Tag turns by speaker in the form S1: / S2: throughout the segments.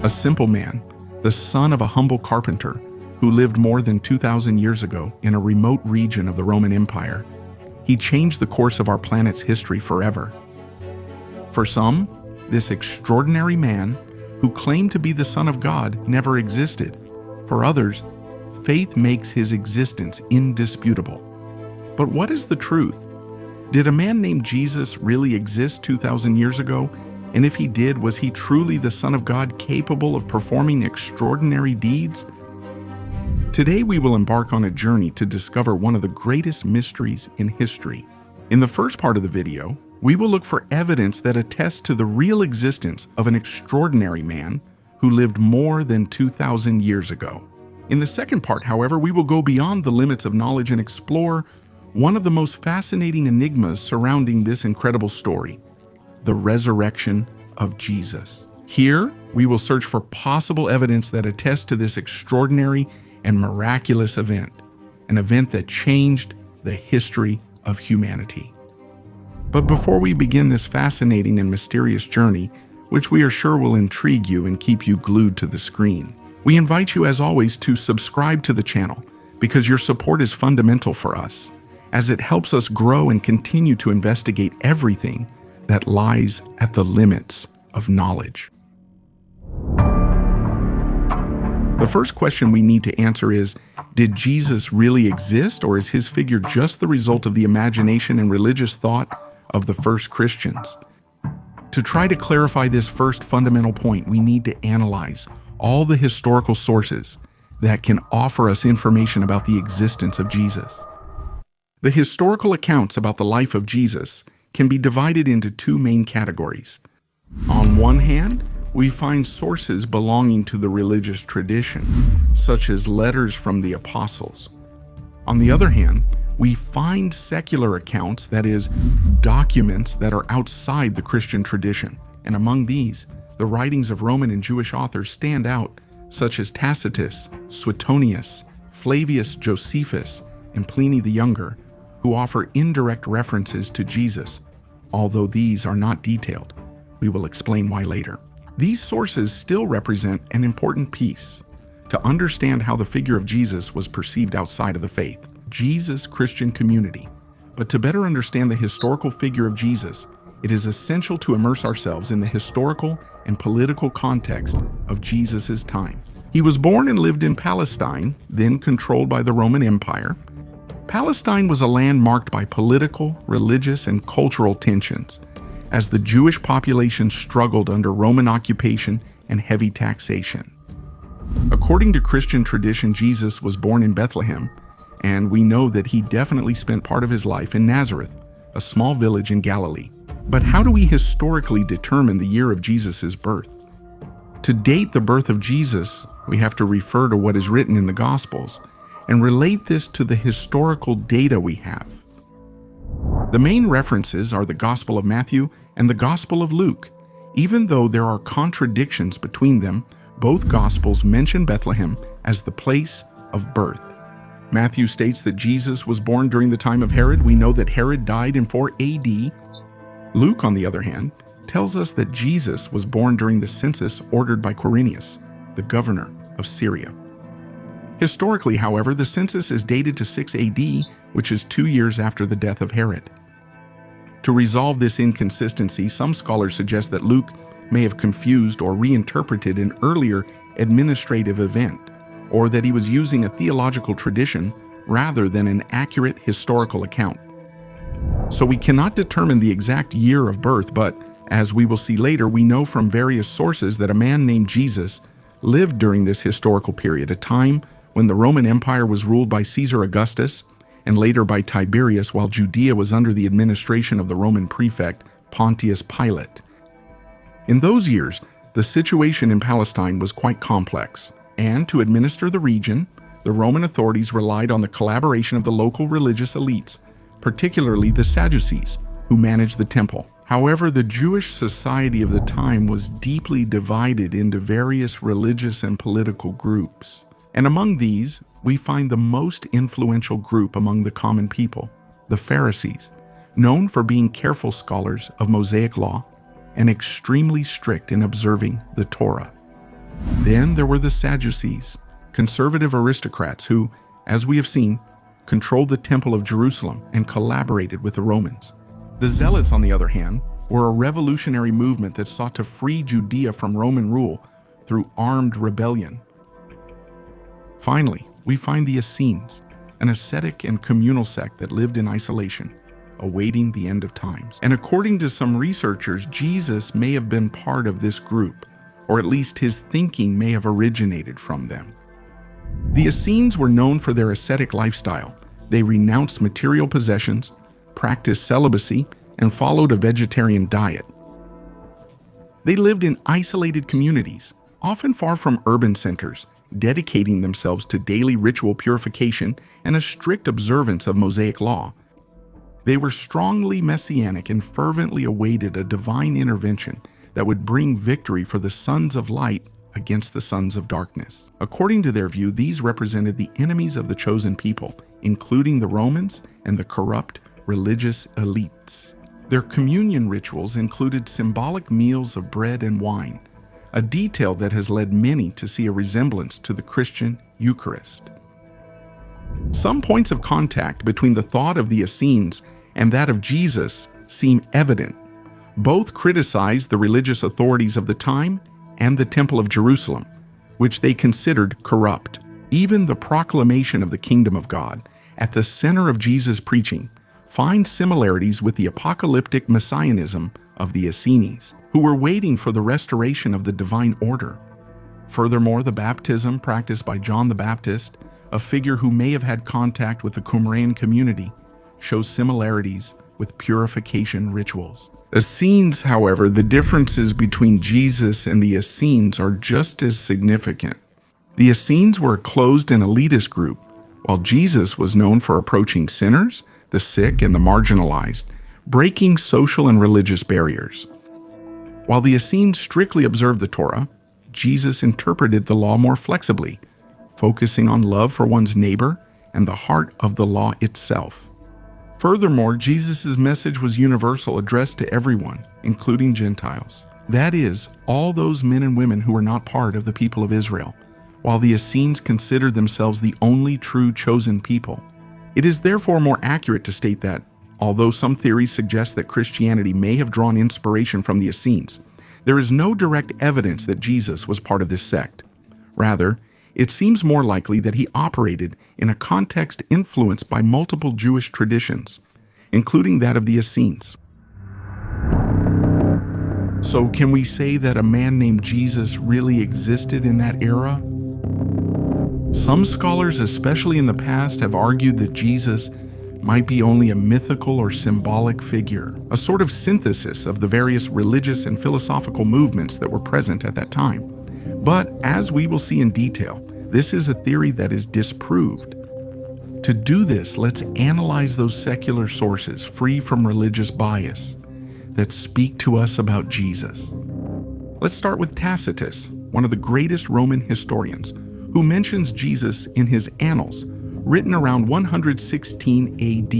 S1: a simple man, the son of a humble carpenter who lived more than 2,000 years ago in a remote region of the Roman Empire. He changed the course of our planet's history forever. For some, this extraordinary man, who claimed to be the Son of God, never existed. For others, faith makes his existence indisputable. But what is the truth? Did a man named Jesus really exist 2,000 years ago? And if he did, was he truly the Son of God, capable of performing extraordinary deeds? Today we will embark on a journey to discover one of the greatest mysteries in history. In the first part of the video, we will look for evidence that attests to the real existence of an extraordinary man who lived more than 2,000 years ago. In the second part, however, we will go beyond the limits of knowledge and explore one of the most fascinating enigmas surrounding this incredible story: the resurrection of Jesus. Here, we will search for possible evidence that attests to this extraordinary and miraculous event, an event that changed the history of humanity. But before we begin this fascinating and mysterious journey, which we are sure will intrigue you and keep you glued to the screen, we invite you, as always, to subscribe to the channel because your support is fundamental for us, as it helps us grow and continue to investigate everything that lies at the limits of knowledge. The first question we need to answer is, did Jesus really exist, or is his figure just the result of the imagination and religious thought of the first Christians? To try to clarify this first fundamental point, we need to analyze all the historical sources that can offer us information about the existence of Jesus. The historical accounts about the life of Jesus can be divided into two main categories. On one hand, we find sources belonging to the religious tradition, such as letters from the apostles. On the other hand, we find secular accounts, that is, documents that are outside the Christian tradition. And among these, the writings of Roman and Jewish authors stand out, such as Tacitus, Suetonius, Flavius Josephus, and Pliny the Younger, who offer indirect references to Jesus, although these are not detailed. We will explain why later. These sources still represent an important piece to understand how the figure of Jesus was perceived outside of the faith, Jesus' Christian community. But to better understand the historical figure of Jesus, it is essential to immerse ourselves in the historical and political context of Jesus' time. He was born and lived in Palestine, then controlled by the Roman Empire. Palestine was a land marked by political, religious, and cultural tensions, as the Jewish population struggled under Roman occupation and heavy taxation. According to Christian tradition, Jesus was born in Bethlehem, and we know that he definitely spent part of his life in Nazareth, a small village in Galilee. But how do we historically determine the year of Jesus' birth? To date the birth of Jesus, we have to refer to what is written in the Gospels and relate this to the historical data we have. The main references are the Gospel of Matthew and the Gospel of Luke. Even though there are contradictions between them, both Gospels mention Bethlehem as the place of birth. Matthew states that Jesus was born during the time of Herod. We know that Herod died in 4 AD. Luke, on the other hand, tells us that Jesus was born during the census ordered by Quirinius, the governor of Syria. Historically, however, the census is dated to 6 AD, which is 2 years after the death of Herod. To resolve this inconsistency, some scholars suggest that Luke may have confused or reinterpreted an earlier administrative event, or that he was using a theological tradition rather than an accurate historical account. So we cannot determine the exact year of birth, but as we will see later, we know from various sources that a man named Jesus lived during this historical period, a time when the Roman Empire was ruled by Caesar Augustus and later by Tiberius, while Judea was under the administration of the Roman prefect Pontius Pilate. In those years, the situation in Palestine was quite complex, and to administer the region, the Roman authorities relied on the collaboration of the local religious elites, particularly the Sadducees, who managed the temple. However, the Jewish society of the time was deeply divided into various religious and political groups. And among these, we find the most influential group among the common people, the Pharisees, known for being careful scholars of Mosaic law and extremely strict in observing the Torah. Then there were the Sadducees, conservative aristocrats who, as we have seen, controlled the Temple of Jerusalem and collaborated with the Romans. The Zealots, on the other hand, were a revolutionary movement that sought to free Judea from Roman rule through armed rebellion. Finally, we find the Essenes, an ascetic and communal sect that lived in isolation, awaiting the end of times. And according to some researchers, Jesus may have been part of this group, or at least his thinking may have originated from them. The Essenes were known for their ascetic lifestyle. They renounced material possessions, practiced celibacy, and followed a vegetarian diet. They lived in isolated communities, often far from urban centers, dedicating themselves to daily ritual purification and a strict observance of Mosaic law. They were strongly messianic and fervently awaited a divine intervention that would bring victory for the sons of light against the sons of darkness. According to their view, these represented the enemies of the chosen people, including the Romans and the corrupt religious elites. Their communion rituals included symbolic meals of bread and wine, a detail that has led many to see a resemblance to the Christian Eucharist. Some points of contact between the thought of the Essenes and that of Jesus seem evident. Both criticized the religious authorities of the time and the Temple of Jerusalem, which they considered corrupt. Even the proclamation of the kingdom of God, at the center of Jesus' preaching, finds similarities with the apocalyptic messianism of the Essenes, who were waiting for the restoration of the divine order. Furthermore, the baptism practiced by John the Baptist, a figure who may have had contact with the Qumran community, shows similarities with purification rituals. Essenes, however, the differences between Jesus and the Essenes are just as significant. The Essenes were a closed and elitist group, while Jesus was known for approaching sinners, the sick, and the marginalized, breaking social and religious barriers. While the Essenes strictly observed the Torah, Jesus interpreted the law more flexibly, focusing on love for one's neighbor and the heart of the law itself. Furthermore, Jesus' message was universal, addressed to everyone, including Gentiles. That is, all those men and women who were not part of the people of Israel, while the Essenes considered themselves the only true chosen people. It is therefore more accurate to state that, although some theories suggest that Christianity may have drawn inspiration from the Essenes, there is no direct evidence that Jesus was part of this sect. Rather, it seems more likely that he operated in a context influenced by multiple Jewish traditions, including that of the Essenes. So can we say that a man named Jesus really existed in that era? Some scholars, especially in the past, have argued that Jesus might be only a mythical or symbolic figure, a sort of synthesis of the various religious and philosophical movements that were present at that time. But as we will see in detail, this is a theory that is disproved. To do this, let's analyze those secular sources free from religious bias that speak to us about Jesus. Let's start with Tacitus, one of the greatest Roman historians, who mentions Jesus in his Annals, written around 116 AD.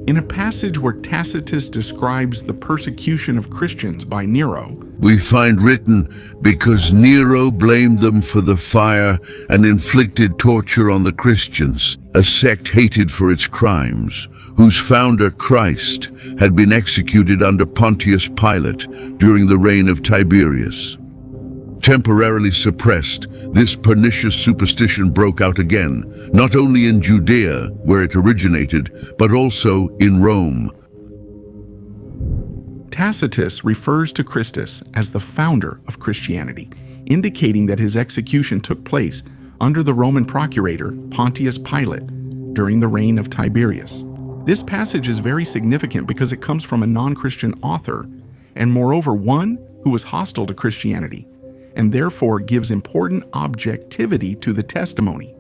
S1: In a passage where Tacitus describes the persecution of Christians by Nero,
S2: we find written, because Nero blamed them for the fire and inflicted torture on the Christians, a sect hated for its crimes, whose founder, Christ, had been executed under Pontius Pilate during the reign of Tiberius. Temporarily suppressed, this pernicious superstition broke out again, not only in Judea, where it originated, but also in Rome.
S1: Tacitus refers to Christus as the founder of Christianity, indicating that his execution took place under the Roman procurator Pontius Pilate during the reign of Tiberius. This passage is very significant because it comes from a non-Christian author, and moreover one who was hostile to Christianity, and therefore gives important objectivity to the testimony.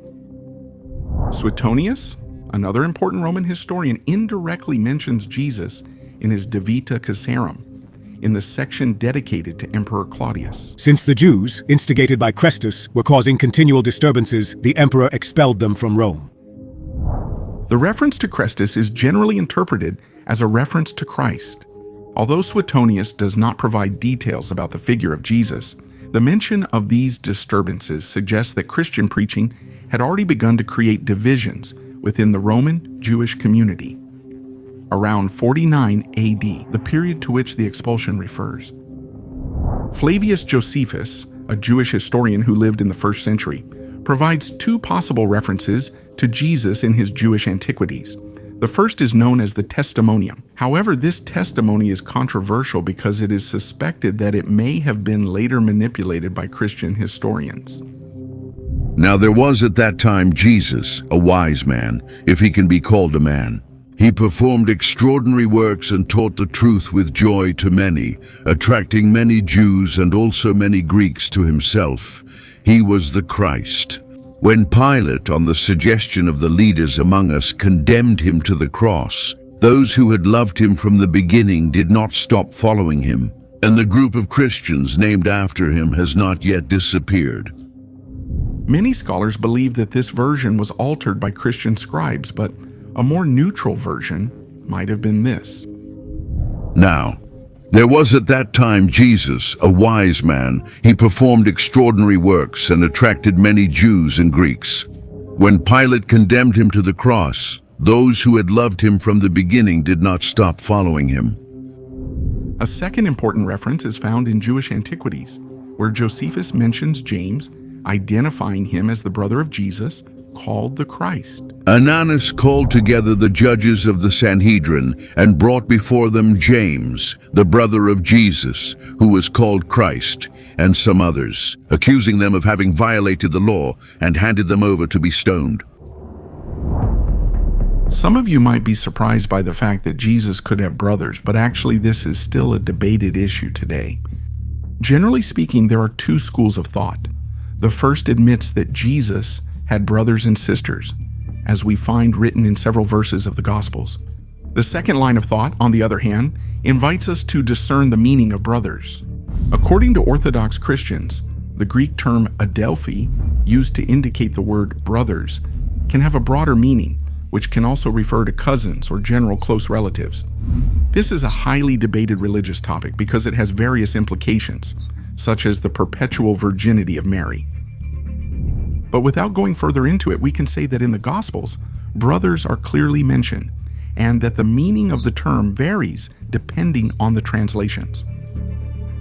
S1: Suetonius, another important Roman historian, indirectly mentions Jesus in his De Vita Caesarum, in the section dedicated to Emperor Claudius.
S3: Since the Jews, instigated by Chrestus, were causing continual disturbances, the emperor expelled them from Rome.
S1: The reference to Chrestus is generally interpreted as a reference to Christ. Although Suetonius does not provide details about the figure of Jesus, The mention of these disturbances suggests that Christian preaching had already begun to create divisions within the Roman Jewish community. Around 49 AD, the period to which the expulsion refers. Flavius Josephus, a Jewish historian who lived in the 1st century, provides two possible references to Jesus in his Jewish antiquities. The first is known as the Testimonium. However, this testimony is controversial because it is suspected that it may have been later manipulated by Christian historians.
S2: Now there was at that time Jesus, a wise man, if he can be called a man. He performed extraordinary works and taught the truth with joy to many, attracting many Jews and also many Greeks to himself. He was the Christ. When Pilate, on the suggestion of the leaders among us, condemned him to the cross, those who had loved him from the beginning did not stop following him, and the group of Christians named after him has not yet disappeared.
S1: Many scholars believe that this version was altered by Christian scribes, but a more neutral version might have been this.
S2: Now, there was at that time Jesus, a wise man. He performed extraordinary works and attracted many Jews and Greeks. When Pilate condemned him to the cross, those who had loved him from the beginning did not stop following him.
S1: A second important reference is found in Jewish antiquities, where Josephus mentions James, identifying him as the brother of Jesus, called the Christ.
S2: Ananus called together the judges of the Sanhedrin and brought before them James, the brother of Jesus, who was called Christ, and some others, accusing them of having violated the law, and handed them over to be stoned.
S1: Some of you might be surprised by the fact that Jesus could have brothers, but actually this is still a debated issue today. Generally speaking, there are two schools of thought. The first admits that Jesus had brothers and sisters, as we find written in several verses of the Gospels. The second line of thought, on the other hand, invites us to discern the meaning of brothers. According to Orthodox Christians, the Greek term adelphi, used to indicate the word brothers, can have a broader meaning, which can also refer to cousins or general close relatives. This is a highly debated religious topic because it has various implications, such as the perpetual virginity of Mary. But without going further into it, we can say that in the Gospels, brothers are clearly mentioned, and that the meaning of the term varies depending on the translations.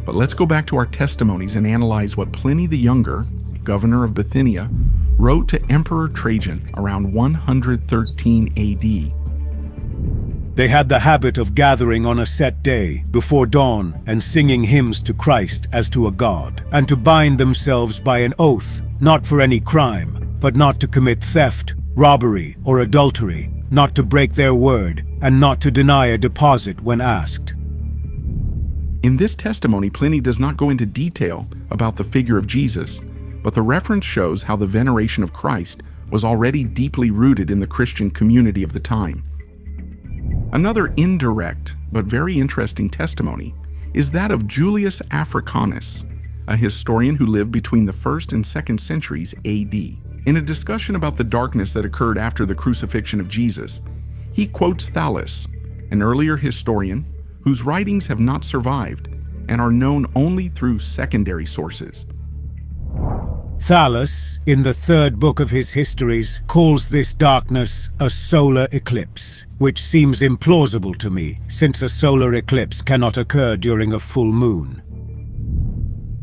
S1: But let's go back to our testimonies and analyze what Pliny the Younger, governor of Bithynia, wrote to Emperor Trajan around 113 AD.
S3: They had the habit of gathering on a set day before dawn and singing hymns to Christ as to a god, and to bind themselves by an oath, not for any crime, but not to commit theft, robbery, or adultery, not to break their word, and not to deny a deposit when asked.
S1: In this testimony, Pliny does not go into detail about the figure of Jesus, but the reference shows how the veneration of Christ was already deeply rooted in the Christian community of the time. Another indirect but very interesting testimony is that of Julius Africanus, a historian who lived between the 1st and 2nd centuries AD. In a discussion about the darkness that occurred after the crucifixion of Jesus, he quotes Thallus, an earlier historian whose writings have not survived and are known only through secondary sources.
S3: Thallus, in the 3rd book of his Histories, calls this darkness a solar eclipse, which seems implausible to me, since a solar eclipse cannot occur during a full moon.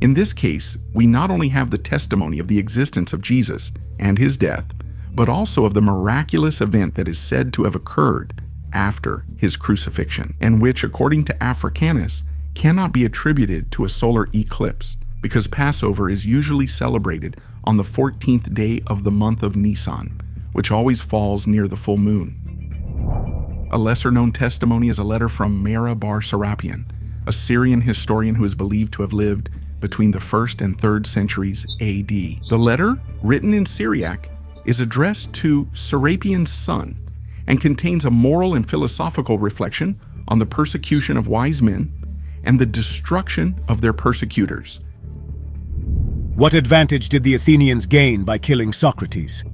S1: In this case, we not only have the testimony of the existence of Jesus and his death, but also of the miraculous event that is said to have occurred after his crucifixion, and which, according to Africanus, cannot be attributed to a solar eclipse, because Passover is usually celebrated on the 14th day of the month of Nisan, which always falls near the full moon. A lesser-known testimony is a letter from Mera bar Serapion, a Syrian historian who is believed to have lived between the 1st and 3rd centuries AD. The letter, written in Syriac, is addressed to Serapion's son and contains a moral and philosophical reflection on the persecution of wise men and the destruction of their persecutors.
S3: What advantage did the Athenians gain by killing Socrates?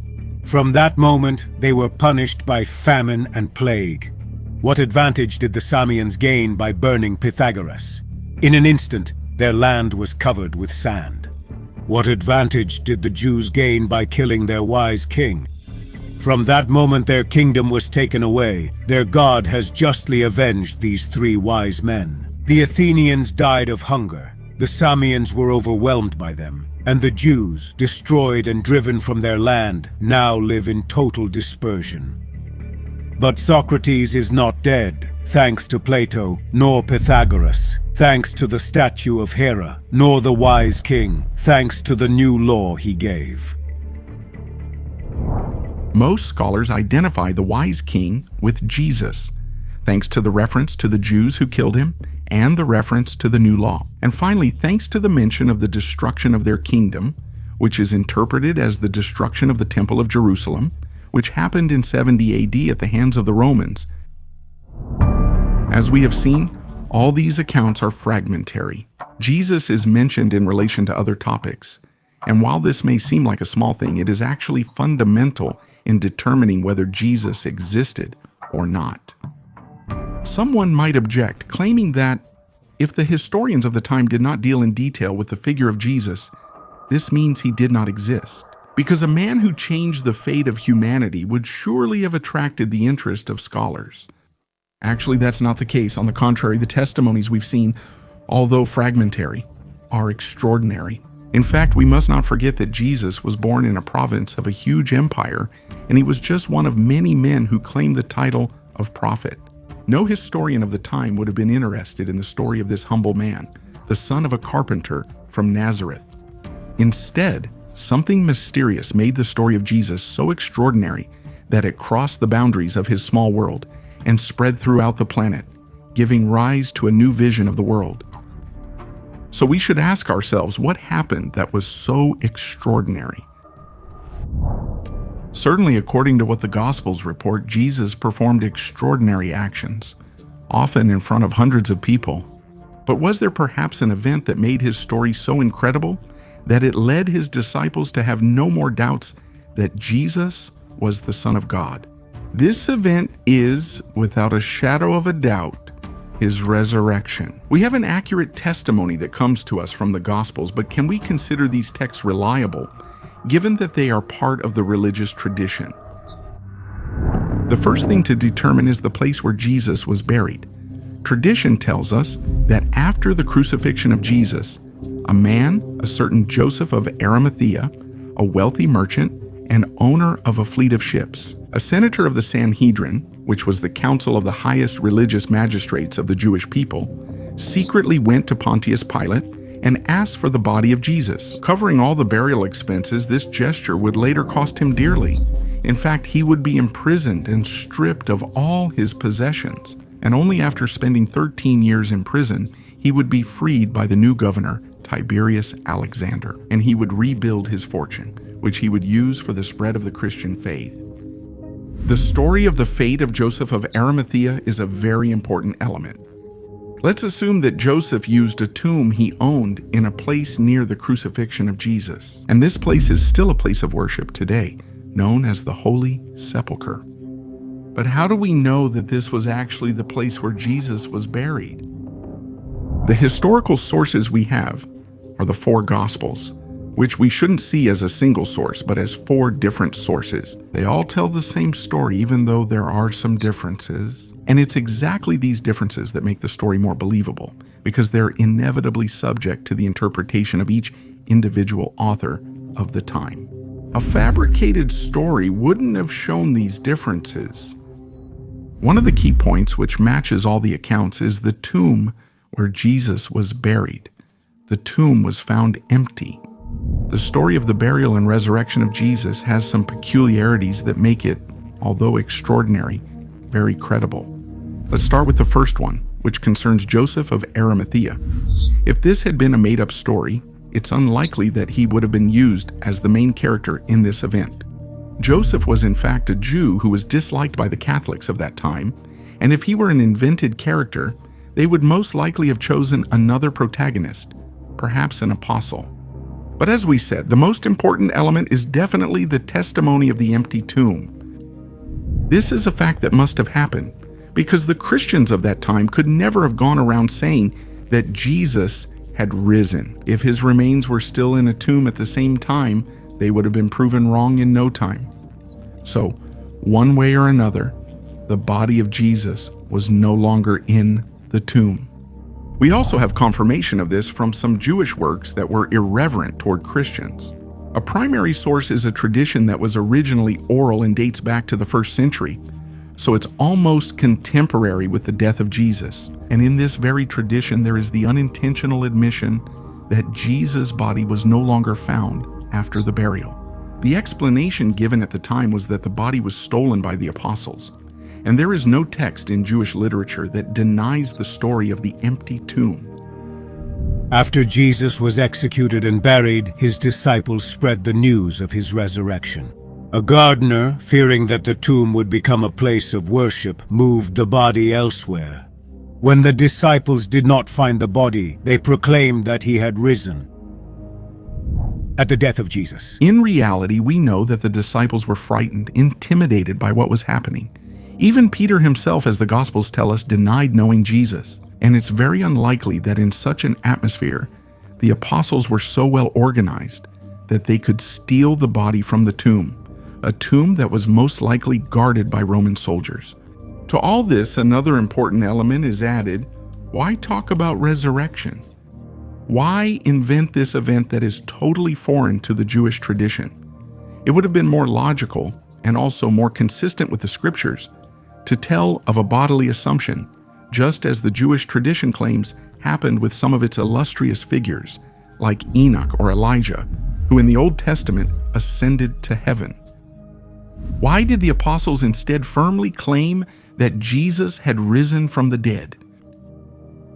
S3: From that moment, they were punished by famine and plague. What advantage did the Samians gain by burning Pythagoras? In an instant, their land was covered with sand. What advantage did the Jews gain by killing their wise king? From that moment their kingdom was taken away. Their God has justly avenged these 3 wise men. The Athenians died of hunger. The Samians were overwhelmed by them. And the Jews, destroyed and driven from their land, now live in total dispersion. But Socrates is not dead, thanks to Plato, nor Pythagoras, thanks to the statue of Hera, nor the wise king, thanks to the new law he gave.
S1: Most scholars identify the wise king with Jesus, thanks to the reference to the Jews who killed him and the reference to the new law. And finally, thanks to the mention of the destruction of their kingdom, which is interpreted as the destruction of the Temple of Jerusalem, which happened in 70 AD at the hands of the Romans. As we have seen, all these accounts are fragmentary. Jesus is mentioned in relation to other topics, and while this may seem like a small thing, it is actually fundamental in determining whether Jesus existed or not. Someone might object, claiming that if the historians of the time did not deal in detail with the figure of Jesus, this means he did not exist. Because a man who changed the fate of humanity would surely have attracted the interest of scholars. Actually, that's not the case. On the contrary, the testimonies we've seen, although fragmentary, are extraordinary. In fact, we must not forget that Jesus was born in a province of a huge empire, and he was just one of many men who claimed the title of prophet. No historian of the time would have been interested in the story of this humble man, the son of a carpenter from Nazareth. Instead, something mysterious made the story of Jesus so extraordinary that it crossed the boundaries of his small world and spread throughout the planet, giving rise to a new vision of the world. So we should ask ourselves, what happened that was so extraordinary? Certainly, according to what the Gospels report, Jesus performed extraordinary actions, often in front of hundreds of people. But was there perhaps an event that made his story so incredible that it led his disciples to have no more doubts that Jesus was the Son of God? This event is, without a shadow of a doubt, his resurrection. We have an accurate testimony that comes to us from the Gospels, but can we consider these texts reliable, given that they are part of the religious tradition? The first thing to determine is the place where Jesus was buried. Tradition tells us that after the crucifixion of Jesus, a man, a certain Joseph of Arimathea, a wealthy merchant and owner of a fleet of ships, a senator of the Sanhedrin, which was the council of the highest religious magistrates of the Jewish people, secretly went to Pontius Pilate and asked for the body of Jesus. Covering all the burial expenses, this gesture would later cost him dearly. In fact, he would be imprisoned and stripped of all his possessions, and only after spending 13 years in prison, he would be freed by the new governor, Tiberius Alexander, and he would rebuild his fortune, which he would use for the spread of the Christian faith. The story of the fate of Joseph of Arimathea is a very important element. Let's assume that Joseph used a tomb he owned in a place near the crucifixion of Jesus, and this place is still a place of worship today, known as the Holy Sepulchre. But how do we know that this was actually the place where Jesus was buried? The historical sources we have are the 4 Gospels, which we shouldn't see as a single source, but as 4 different sources. They all tell the same story, even though there are some differences. And it's exactly these differences that make the story more believable, because they're inevitably subject to the interpretation of each individual author of the time. A fabricated story wouldn't have shown these differences. One of the key points which matches all the accounts is the tomb where Jesus was buried. The tomb was found empty. The story of the burial and resurrection of Jesus has some peculiarities that make it, although extraordinary, very credible. Let's start with the first one, which concerns Joseph of Arimathea. If this had been a made-up story, it's unlikely that he would have been used as the main character in this event. Joseph was in fact a Jew who was disliked by the Catholics of that time, and if he were an invented character, they would most likely have chosen another protagonist, perhaps an apostle. But as we said, the most important element is definitely the testimony of the empty tomb. This is a fact that must have happened, because the Christians of that time could never have gone around saying that Jesus had risen. If his remains were still in a tomb at the same time, they would have been proven wrong in no time. So, one way or another, the body of Jesus was no longer in the tomb. We also have confirmation of this from some Jewish works that were irreverent toward Christians. A primary source is a tradition that was originally oral and dates back to the 1st century, so it's almost contemporary with the death of Jesus. And in this very tradition, there is the unintentional admission that Jesus' body was no longer found after the burial. The explanation given at the time was that the body was stolen by the apostles, and there is no text in Jewish literature that denies the story of the empty tomb.
S3: After Jesus was executed and buried, his disciples spread the news of his resurrection. A gardener, fearing that the tomb would become a place of worship, moved the body elsewhere. When the disciples did not find the body, they proclaimed that he had risen. At the death of Jesus.
S1: In reality, we know that the disciples were frightened, intimidated by what was happening. Even Peter himself, as the Gospels tell us, denied knowing Jesus. And it's very unlikely that in such an atmosphere, the apostles were so well organized that they could steal the body from the tomb, a tomb that was most likely guarded by Roman soldiers. To all this, another important element is added. Why talk about resurrection? Why invent this event that is totally foreign to the Jewish tradition? It would have been more logical and also more consistent with the scriptures to tell of a bodily assumption, just as the Jewish tradition claims happened with some of its illustrious figures, like Enoch or Elijah, who in the Old Testament ascended to heaven. Why did the apostles instead firmly claim that Jesus had risen from the dead?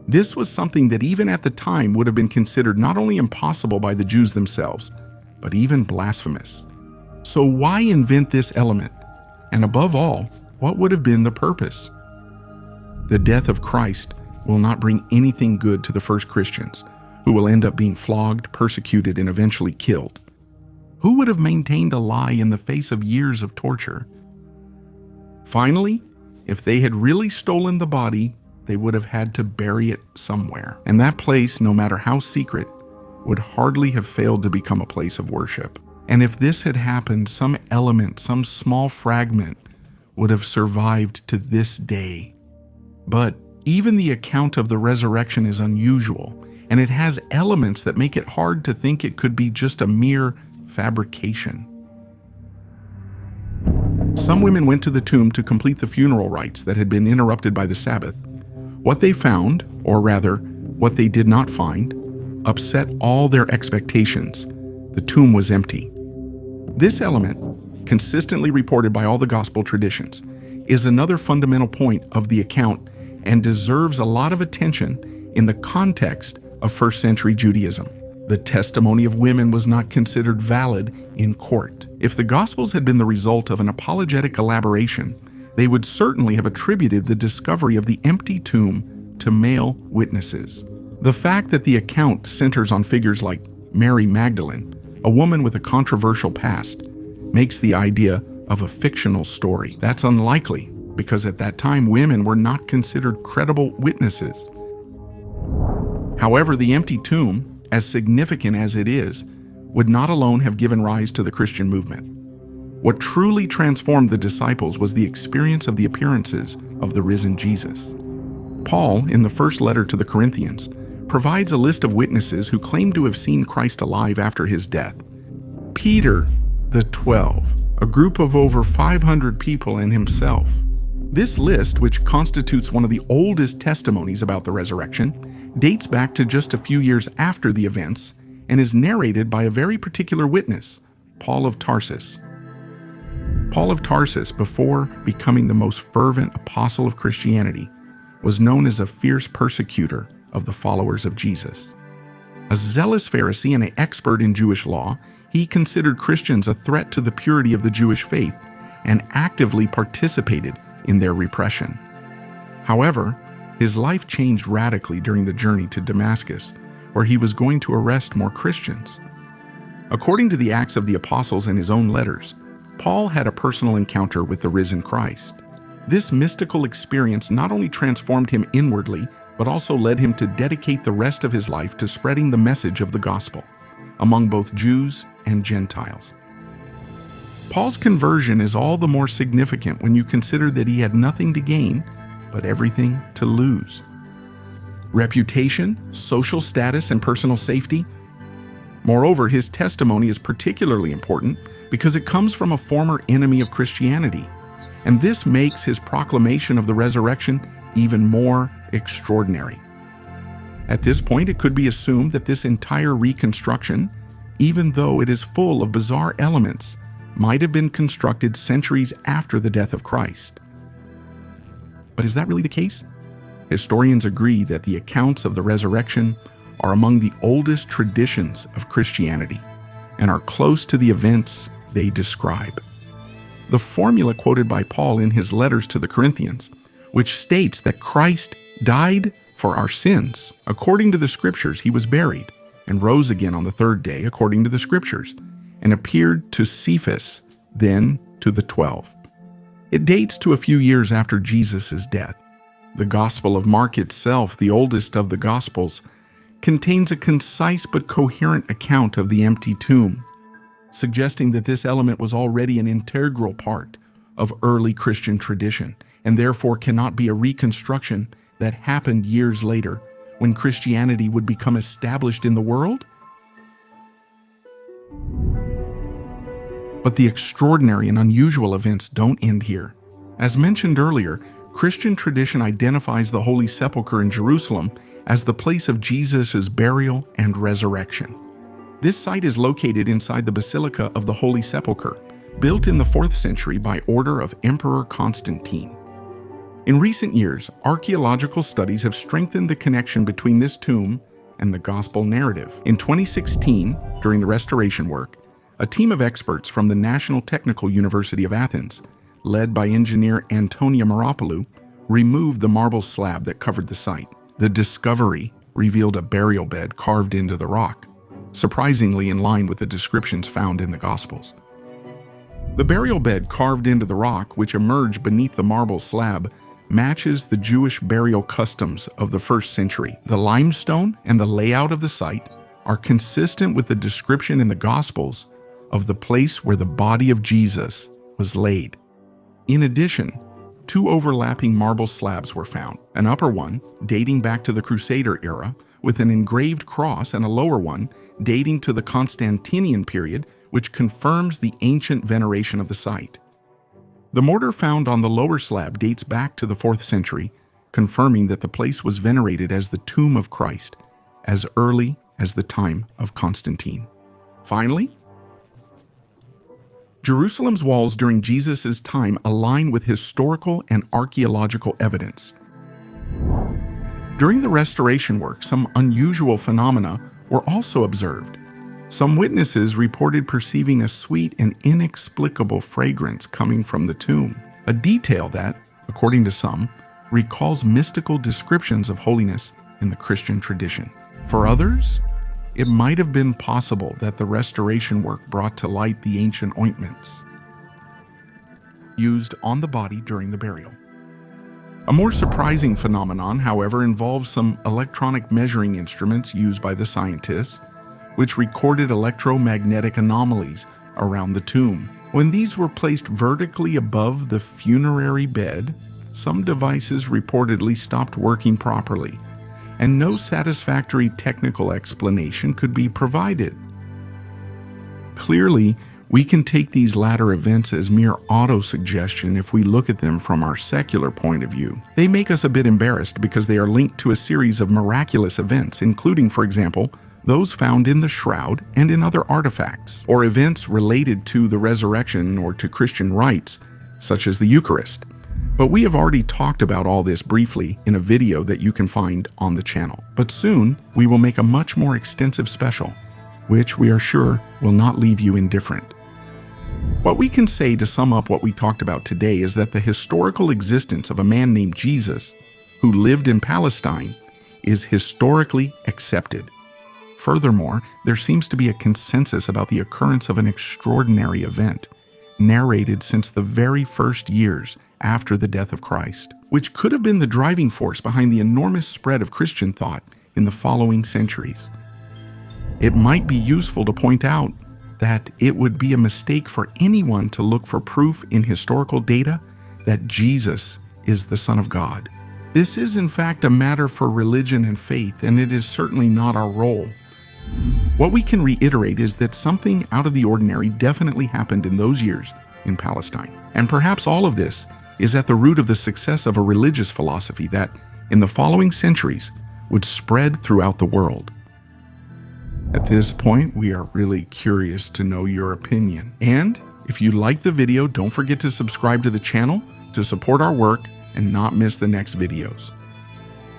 S1: This was something that even at the time would have been considered not only impossible by the Jews themselves, but even blasphemous. So why invent this element? And above all, what would have been the purpose? The death of Christ will not bring anything good to the first Christians, who will end up being flogged, persecuted, and eventually killed. Who would have maintained a lie in the face of years of torture? Finally, if they had really stolen the body, they would have had to bury it somewhere. And that place, no matter how secret, would hardly have failed to become a place of worship. And if this had happened, some element, some small fragment, would have survived to this day. But even the account of the resurrection is unusual, and it has elements that make it hard to think it could be just a mere fabrication. Some women went to the tomb to complete the funeral rites that had been interrupted by the Sabbath. What they found, or rather, what they did not find, upset all their expectations. The tomb was empty. This element, consistently reported by all the gospel traditions, is another fundamental point of the account and deserves a lot of attention in the context of first century Judaism. The testimony of women was not considered valid in court. If the Gospels had been the result of an apologetic elaboration, they would certainly have attributed the discovery of the empty tomb to male witnesses. The fact that the account centers on figures like Mary Magdalene, a woman with a controversial past, makes the idea of a fictional story. That's unlikely, because at that time women were not considered credible witnesses. However, the empty tomb, as significant as it is, would not alone have given rise to the Christian movement. What truly transformed the disciples was the experience of the appearances of the risen Jesus. Paul, in the first letter to the Corinthians, provides a list of witnesses who claim to have seen Christ alive after his death. Peter, the 12, a group of over 500 people and himself. This list, which constitutes one of the oldest testimonies about the resurrection, dates back to just a few years after the events and is narrated by a very particular witness, Paul of Tarsus. Paul of Tarsus, before becoming the most fervent apostle of Christianity, was known as a fierce persecutor of the followers of Jesus. A zealous Pharisee and an expert in Jewish law, he considered Christians a threat to the purity of the Jewish faith and actively participated in their repression. However, his life changed radically during the journey to Damascus, where he was going to arrest more Christians. According to the Acts of the Apostles and his own letters, Paul had a personal encounter with the risen Christ. This mystical experience not only transformed him inwardly, but also led him to dedicate the rest of his life to spreading the message of the gospel among both Jews and Gentiles. Paul's conversion is all the more significant when you consider that he had nothing to gain, but everything to lose. Reputation, social status, and personal safety. Moreover, his testimony is particularly important because it comes from a former enemy of Christianity, and this makes his proclamation of the resurrection even more extraordinary. At this point, it could be assumed that this entire reconstruction, even though it is full of bizarre elements, might have been constructed centuries after the death of Christ. But is that really the case? Historians agree that the accounts of the resurrection are among the oldest traditions of Christianity and are close to the events they describe. The formula quoted by Paul in his letters to the Corinthians, which states that Christ died for our sins, according to the Scriptures, he was buried and rose again on the third day, according to the Scriptures, and appeared to Cephas, then to the 12. It dates to a few years after Jesus' death. The Gospel of Mark itself, the oldest of the Gospels, contains a concise but coherent account of the empty tomb, suggesting that this element was already an integral part of early Christian tradition, and therefore cannot be a reconstruction that happened years later when Christianity would become established in the world. But the extraordinary and unusual events don't end here. As mentioned earlier, Christian tradition identifies the Holy Sepulchre in Jerusalem as the place of Jesus' burial and resurrection. This site is located inside the Basilica of the Holy Sepulchre, built in the 4th century by order of Emperor Constantine. In recent years, archaeological studies have strengthened the connection between this tomb and the Gospel narrative. In 2016, during the restoration work, a team of experts from the National Technical University of Athens, led by engineer Antonia Maropoulou, removed the marble slab that covered the site. The discovery revealed a burial bed carved into the rock, surprisingly in line with the descriptions found in the Gospels. The burial bed carved into the rock, which emerged beneath the marble slab, matches the Jewish burial customs of the 1st century. The limestone and the layout of the site are consistent with the description in the Gospels of the place where the body of Jesus was laid. In addition, 2 overlapping marble slabs were found, an upper one dating back to the Crusader era with an engraved cross, and a lower one dating to the Constantinian period, which confirms the ancient veneration of the site. The mortar found on the lower slab dates back to the 4th century, confirming that the place was venerated as the tomb of Christ as early as the time of Constantine. Finally, Jerusalem's walls during Jesus' time align with historical and archaeological evidence. During the restoration work, some unusual phenomena were also observed. Some witnesses reported perceiving a sweet and inexplicable fragrance coming from the tomb, a detail that, according to some, recalls mystical descriptions of holiness in the Christian tradition. For others, it might have been possible that the restoration work brought to light the ancient ointments used on the body during the burial. A more surprising phenomenon, however, involves some electronic measuring instruments used by the scientists, which recorded electromagnetic anomalies around the tomb. When these were placed vertically above the funerary bed, some devices reportedly stopped working properly, and no satisfactory technical explanation could be provided. Clearly, we can take these latter events as mere auto-suggestion if we look at them from our secular point of view. They make us a bit embarrassed because they are linked to a series of miraculous events, including, for example, those found in the shroud and in other artifacts, or events related to the resurrection or to Christian rites, such as the Eucharist. But we have already talked about all this briefly in a video that you can find on the channel. But soon, we will make a much more extensive special, which we are sure will not leave you indifferent. What we can say to sum up what we talked about today is that the historical existence of a man named Jesus, who lived in Palestine, is historically accepted. Furthermore, there seems to be a consensus about the occurrence of an extraordinary event, narrated since the very first years after the death of Christ, which could have been the driving force behind the enormous spread of Christian thought in the following centuries. It might be useful to point out that it would be a mistake for anyone to look for proof in historical data that Jesus is the Son of God. This is in fact a matter for religion and faith, and it is certainly not our role. What we can reiterate is that something out of the ordinary definitely happened in those years in Palestine. And perhaps all of this is at the root of the success of a religious philosophy that, in the following centuries, would spread throughout the world. At this point, we are really curious to know your opinion. And if you like the video, don't forget to subscribe to the channel to support our work and not miss the next videos.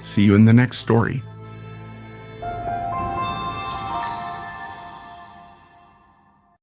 S1: See you in the next story.